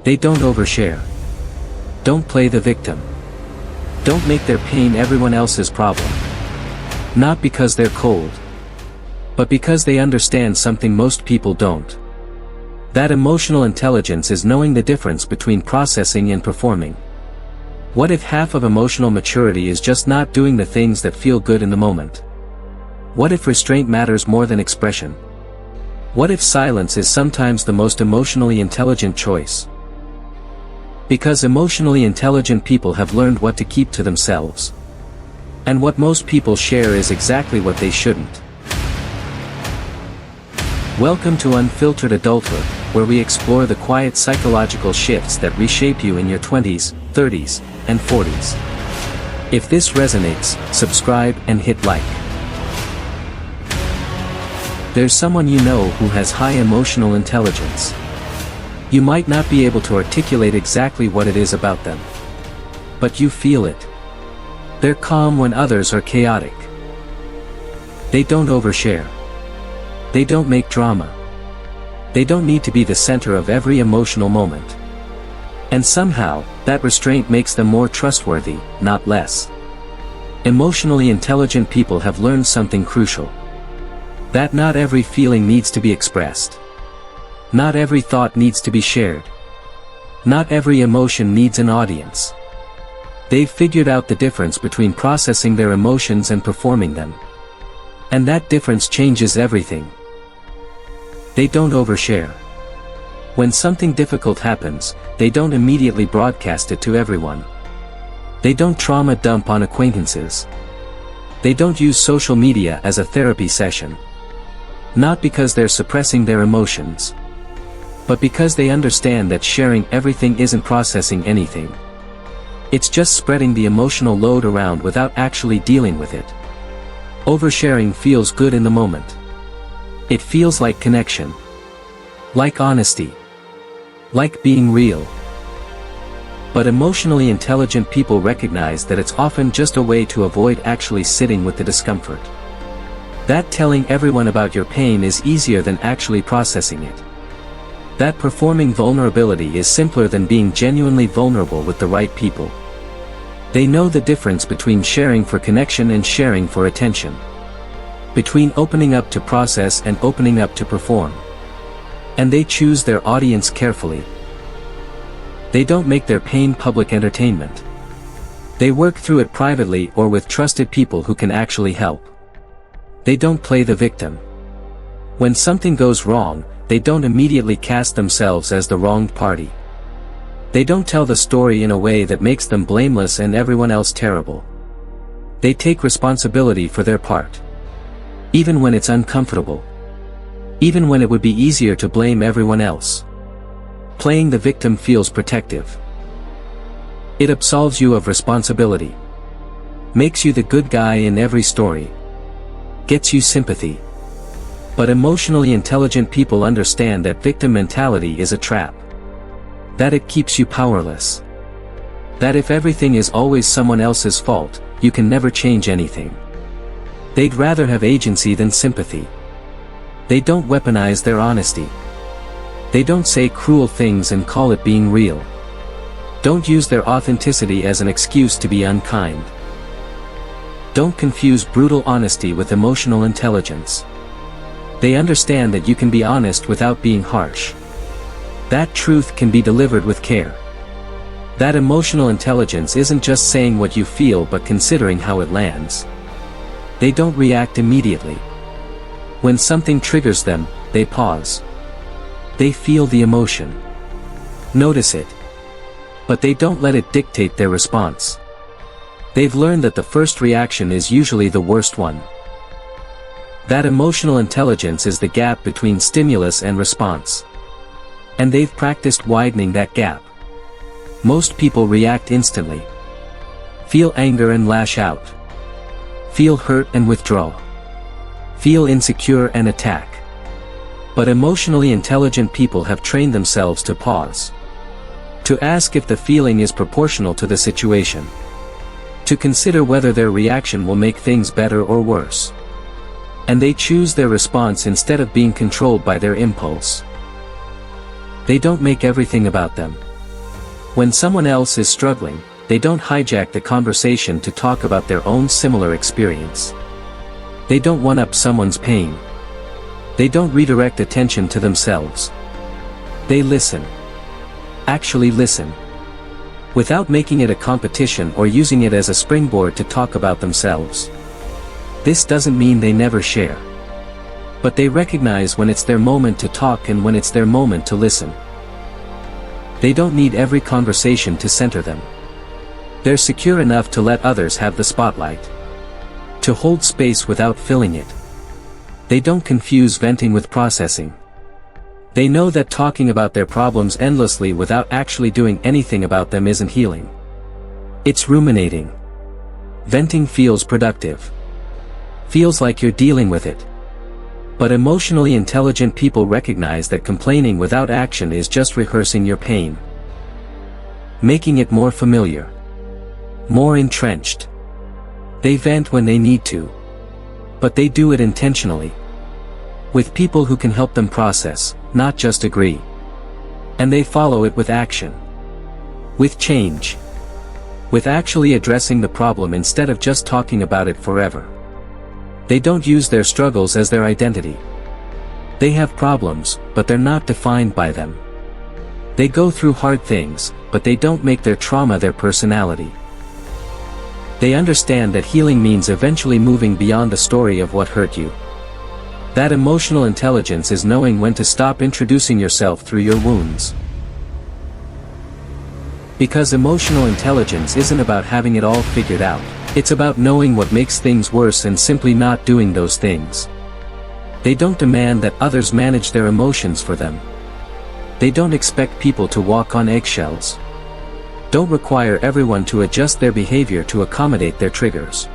They don't overshare. Don't play the victim. Don't make their pain everyone else's problem. Not because they're cold, but because they understand something most people don't. That emotional intelligence is knowing the difference between processing and performing. What if half of emotional maturity is just not doing the things that feel good in the moment? What if restraint matters more than expression? What if silence is sometimes the most emotionally intelligent choice? Because emotionally intelligent people have learned what to keep to themselves. And what most people share is exactly what they shouldn't. Welcome to Unfiltered Adulthood, where we explore the quiet psychological shifts that reshape you in your 20s, 30s, and 40s. If this resonates, subscribe and hit like. There's someone you know who has high emotional intelligence. You might not be able to articulate exactly what it is about them, but you feel it. They're calm when others are chaotic. They don't overshare. They don't make drama. They don't need to be the center of every emotional moment. And somehow, that restraint makes them more trustworthy, not less. Emotionally intelligent people have learned something crucial. That not every feeling needs to be expressed. Not every thought needs to be shared. Not every emotion needs an audience. They've figured out the difference between processing their emotions and performing them. And that difference changes everything. They don't overshare. When something difficult happens, they don't immediately broadcast it to everyone. They don't trauma dump on acquaintances. They don't use social media as a therapy session. Not because they're suppressing their emotions, but because they understand that sharing everything isn't processing anything. It's just spreading the emotional load around without actually dealing with it. Oversharing feels good in the moment. It feels like connection. Like honesty. Like being real. But emotionally intelligent people recognize that it's often just a way to avoid actually sitting with the discomfort. That telling everyone about your pain is easier than actually processing it. That performing vulnerability is simpler than being genuinely vulnerable with the right people. They know the difference between sharing for connection and sharing for attention. Between opening up to process and opening up to perform. And they choose their audience carefully. They don't make their pain public entertainment. They work through it privately or with trusted people who can actually help. They don't play the victim. When something goes wrong, they don't immediately cast themselves as the wronged party. They don't tell the story in a way that makes them blameless and everyone else terrible. They take responsibility for their part. Even when it's uncomfortable. Even when it would be easier to blame everyone else. Playing the victim feels protective. It absolves you of responsibility. Makes you the good guy in every story. Gets you sympathy. But emotionally intelligent people understand that victim mentality is a trap. That it keeps you powerless. That if everything is always someone else's fault, you can never change anything. They'd rather have agency than sympathy. They don't weaponize their honesty. They don't say cruel things and call it being real. Don't use their authenticity as an excuse to be unkind. Don't confuse brutal honesty with emotional intelligence. They understand that you can be honest without being harsh. That truth can be delivered with care. That emotional intelligence isn't just saying what you feel but considering how it lands. They don't react immediately. When something triggers them, they pause. They feel the emotion. Notice it. But they don't let it dictate their response. They've learned that the first reaction is usually the worst one. That emotional intelligence is the gap between stimulus and response. And they've practiced widening that gap. Most people react instantly. Feel anger and lash out. Feel hurt and withdraw. Feel insecure and attack. But emotionally intelligent people have trained themselves to pause. To ask if the feeling is proportional to the situation. To consider whether their reaction will make things better or worse. And they choose their response instead of being controlled by their impulse. They don't make everything about them. When someone else is struggling, they don't hijack the conversation to talk about their own similar experience. They don't one-up someone's pain. They don't redirect attention to themselves. They listen. Actually listen. Without making it a competition or using it as a springboard to talk about themselves. This doesn't mean they never share. But they recognize when it's their moment to talk and when it's their moment to listen. They don't need every conversation to center them. They're secure enough to let others have the spotlight. To hold space without filling it. They don't confuse venting with processing. They know that talking about their problems endlessly without actually doing anything about them isn't healing. It's ruminating. Venting feels productive. Feels like you're dealing with it. But emotionally intelligent people recognize that complaining without action is just rehearsing your pain. Making it more familiar. More entrenched. They vent when they need to. But they do it intentionally. With people who can help them process, not just agree. And they follow it with action. With change. With actually addressing the problem instead of just talking about it forever. They don't use their struggles as their identity. They have problems, but they're not defined by them. They go through hard things, but they don't make their trauma their personality. They understand that healing means eventually moving beyond the story of what hurt you. That emotional intelligence is knowing when to stop introducing yourself through your wounds. Because emotional intelligence isn't about having it all figured out, it's about knowing what makes things worse and simply not doing those things. They don't demand that others manage their emotions for them. They don't expect people to walk on eggshells. Don't require everyone to adjust their behavior to accommodate their triggers.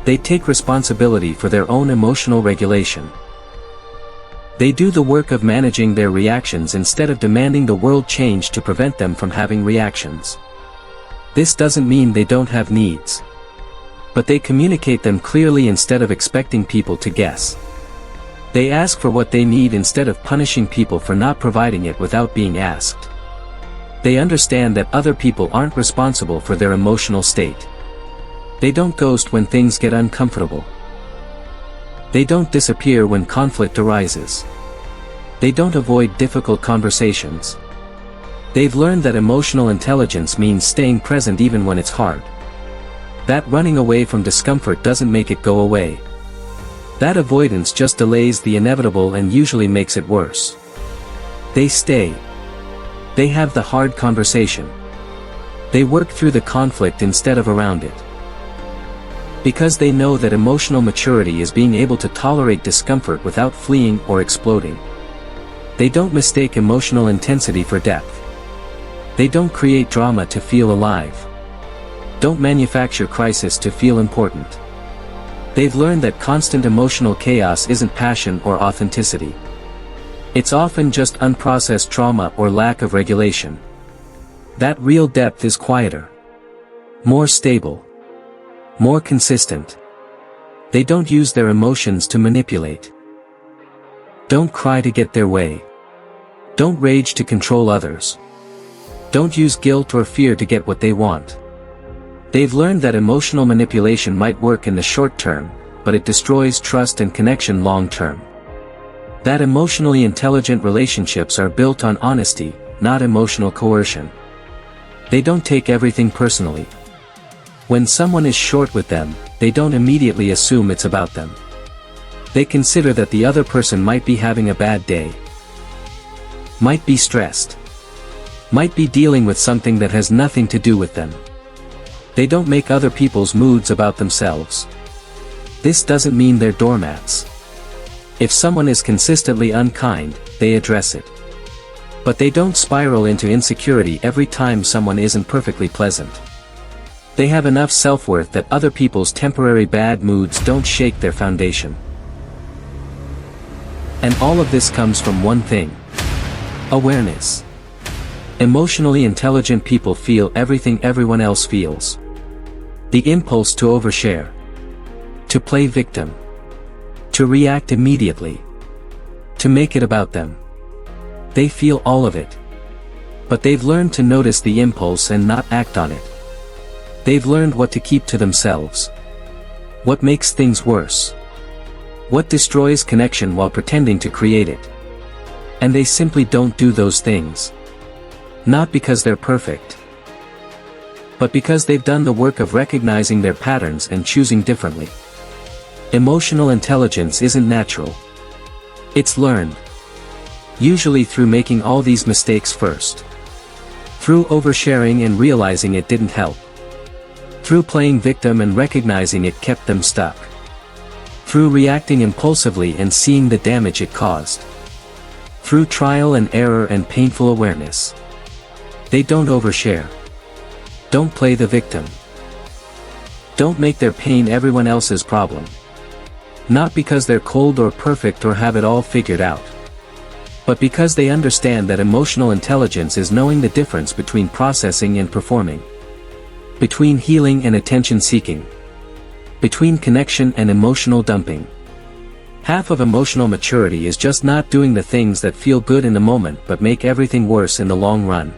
They take responsibility for their own emotional regulation. They do the work of managing their reactions instead of demanding the world change to prevent them from having reactions. This doesn't mean they don't have needs. But they communicate them clearly instead of expecting people to guess. They ask for what they need instead of punishing people for not providing it without being asked. They understand that other people aren't responsible for their emotional state. They don't ghost when things get uncomfortable. They don't disappear when conflict arises. They don't avoid difficult conversations. They've learned that emotional intelligence means staying present even when it's hard. That running away from discomfort doesn't make it go away. That avoidance just delays the inevitable and usually makes it worse. They stay. They have the hard conversation. They work through the conflict instead of around it. Because they know that emotional maturity is being able to tolerate discomfort without fleeing or exploding. They don't mistake emotional intensity for depth. They don't create drama to feel alive. Don't manufacture crisis to feel important. They've learned that constant emotional chaos isn't passion or authenticity. It's often just unprocessed trauma or lack of regulation. That real depth is quieter. More stable. More consistent. They don't use their emotions to manipulate. Don't cry to get their way. Don't rage to control others. Don't use guilt or fear to get what they want. They've learned that emotional manipulation might work in the short term, but it destroys trust and connection long term. That emotionally intelligent relationships are built on honesty, not emotional coercion. They don't take everything personally. When someone is short with them, they don't immediately assume it's about them. They consider that the other person might be having a bad day. Might be stressed. Might be dealing with something that has nothing to do with them. They don't make other people's moods about themselves. This doesn't mean they're doormats. If someone is consistently unkind, they address it. But they don't spiral into insecurity every time someone isn't perfectly pleasant. They have enough self-worth that other people's temporary bad moods don't shake their foundation. And all of this comes from one thing. Awareness. Emotionally intelligent people feel everything everyone else feels. The impulse to overshare. To play victim. To react immediately. To make it about them. They feel all of it. But they've learned to notice the impulse and not act on it. They've learned what to keep to themselves. What makes things worse. What destroys connection while pretending to create it. And they simply don't do those things. Not because they're perfect, but because they've done the work of recognizing their patterns and choosing differently. Emotional intelligence isn't natural. It's learned. Usually through making all these mistakes first. Through oversharing and realizing it didn't help. Through playing victim and recognizing it kept them stuck. Through reacting impulsively and seeing the damage it caused. Through trial and error and painful awareness. They don't overshare. Don't play the victim. Don't make their pain everyone else's problem. Not because they're cold or perfect or have it all figured out. But because they understand that emotional intelligence is knowing the difference between processing and performing. Between healing and attention seeking. Between connection and emotional dumping. Half of emotional maturity is just not doing the things that feel good in the moment but make everything worse in the long run.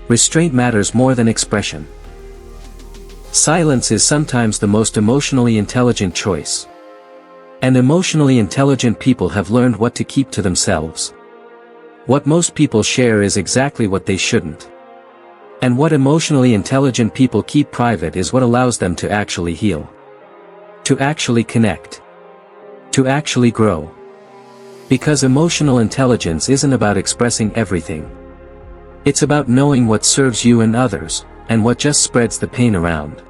Restraint matters more than expression. Silence is sometimes the most emotionally intelligent choice. And emotionally intelligent people have learned what to keep to themselves. What most people share is exactly what they shouldn't. And what emotionally intelligent people keep private is what allows them to actually heal. To actually connect. To actually grow. Because emotional intelligence isn't about expressing everything. It's about knowing what serves you and others, and what just spreads the pain around.